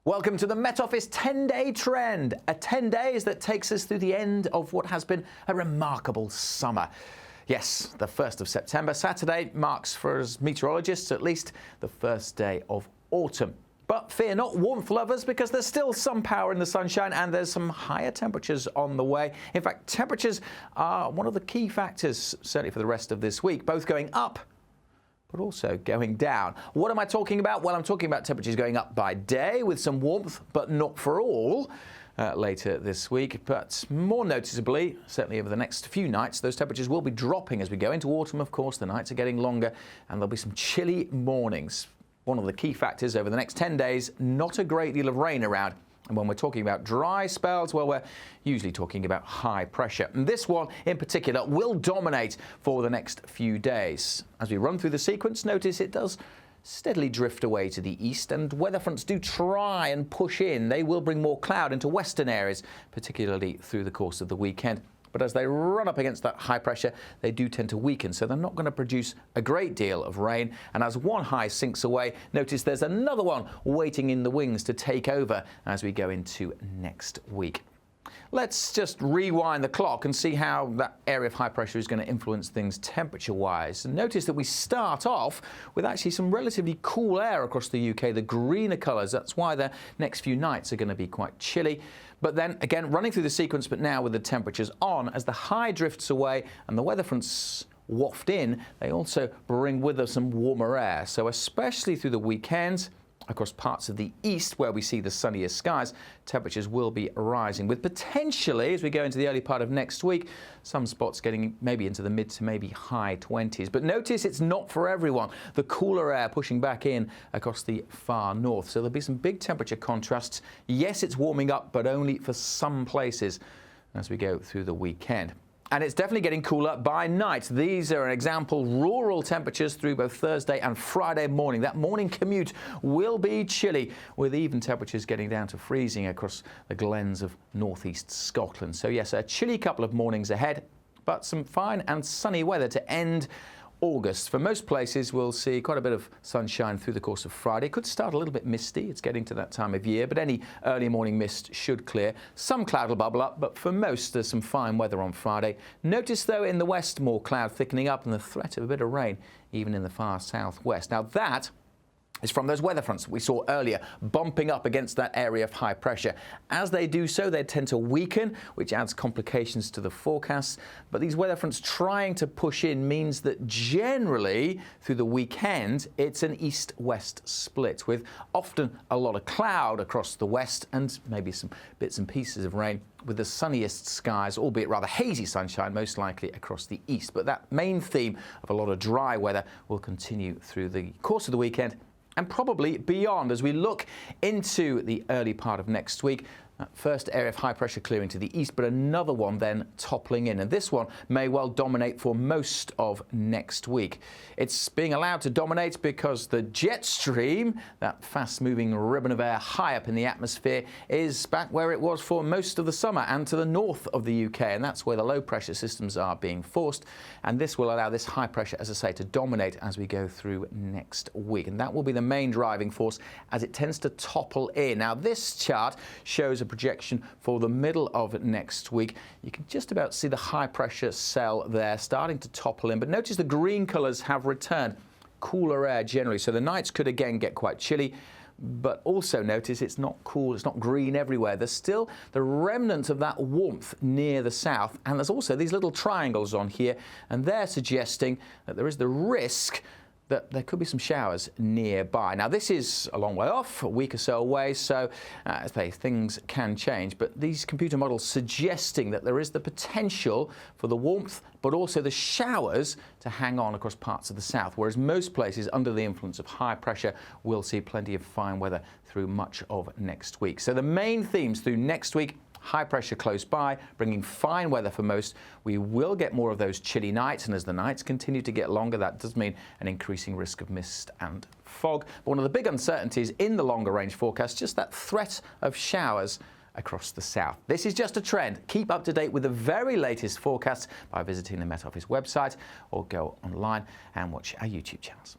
Welcome to the Met Office 10-day trend, a 10 days that takes us through the end of what has been a remarkable summer. Yes, the 1st of September, Saturday, marks for us meteorologists at least the first day of autumn. But fear not, warmth lovers, because there's still some power in the sunshine and there's some higher temperatures on the way. In fact, temperatures are one of the key factors, certainly for the rest of this week, both going up but also going down. What am I talking about? Well, I'm talking about temperatures going up by day with some warmth, but not for all, later this week. But more noticeably, certainly over the next few nights, those temperatures will be dropping as we go into autumn, of course. The nights are getting longer and there'll be some chilly mornings. One of the key factors over the next 10 days, not a great deal of rain around. And when we're talking about dry spells, well, we're usually talking about high pressure. And this one in particular will dominate for the next few days. As we run through the sequence, notice it does steadily drift away to the east, and weather fronts do try and push in. They will bring more cloud into western areas, particularly through the course of the weekend. But as they run up against that high pressure, they do tend to weaken, so they're not going to produce a great deal of rain. And as one high sinks away, notice there's another one waiting in the wings to take over as we go into next week. Let's just rewind the clock and see how that area of high pressure is going to influence things temperature-wise. And notice that we start off with actually some relatively cool air across the UK, the greener colours. That's why the next few nights are going to be quite chilly. But then, again, running through the sequence, but now with the temperatures on, as the high drifts away and the weather fronts waft in, they also bring with us some warmer air. So especially through the weekend, across parts of the east where we see the sunnier skies, temperatures will be rising, with potentially, as we go into the early part of next week, some spots getting maybe into the mid to maybe high 20s. But notice it's not for everyone. The cooler air pushing back in across the far north. So there'll be some big temperature contrasts. Yes, it's warming up, but only for some places as we go through the weekend. And it's definitely getting cooler by night. These are an example, rural temperatures through both Thursday and Friday morning. That morning commute will be chilly, with even temperatures getting down to freezing across the glens of northeast Scotland. So yes, a chilly couple of mornings ahead, but some fine and sunny weather to end August. For most places, we'll see quite a bit of sunshine through the course of Friday. It could start a little bit misty. It's getting to that time of year, but any early morning mist should clear. Some cloud will bubble up, but for most, there's some fine weather on Friday. Notice, though, in the west, more cloud thickening up and the threat of a bit of rain, even in the far southwest. Now, that is from those weather fronts we saw earlier, bumping up against that area of high pressure. As they do so, they tend to weaken, which adds complications to the forecasts. But these weather fronts trying to push in means that generally, through the weekend, it's an east-west split, with often a lot of cloud across the west and maybe some bits and pieces of rain, with the sunniest skies, albeit rather hazy sunshine, most likely across the east. But that main theme of a lot of dry weather will continue through the course of the weekend and probably beyond as we look into the early part of next week. That first area of high pressure clearing to the east, but another one then toppling in. And this one may well dominate for most of next week. It's being allowed to dominate because the jet stream, that fast-moving ribbon of air high up in the atmosphere, is back where it was for most of the summer and to the north of the UK. And that's where the low-pressure systems are being forced. And this will allow this high pressure, as I say, to dominate as we go through next week. And that will be the main driving force as it tends to topple in. Now, this chart shows a projection for the middle of next week. You can just about see the high pressure cell there starting to topple in, but notice the green colours have returned. Cooler air generally, so the nights could again get quite chilly, but also notice it's not cool, it's not green everywhere. There's still the remnant of that warmth near the south, and there's also these little triangles on here, and they're suggesting that there is the risk that there could be some showers nearby. Now, this is a long way off, a week or so away, so as I say, things can change. But these computer models suggesting that there is the potential for the warmth, but also the showers to hang on across parts of the south, whereas most places under the influence of high pressure will see plenty of fine weather through much of next week. So the main themes through next week: high pressure close by, bringing fine weather for most. We will get more of those chilly nights, and as the nights continue to get longer, that does mean an increasing risk of mist and fog. But one of the big uncertainties in the longer range forecast, just that threat of showers across the south. This is just a trend. Keep up to date with the very latest forecasts by visiting the Met Office website or go online and watch our YouTube channels.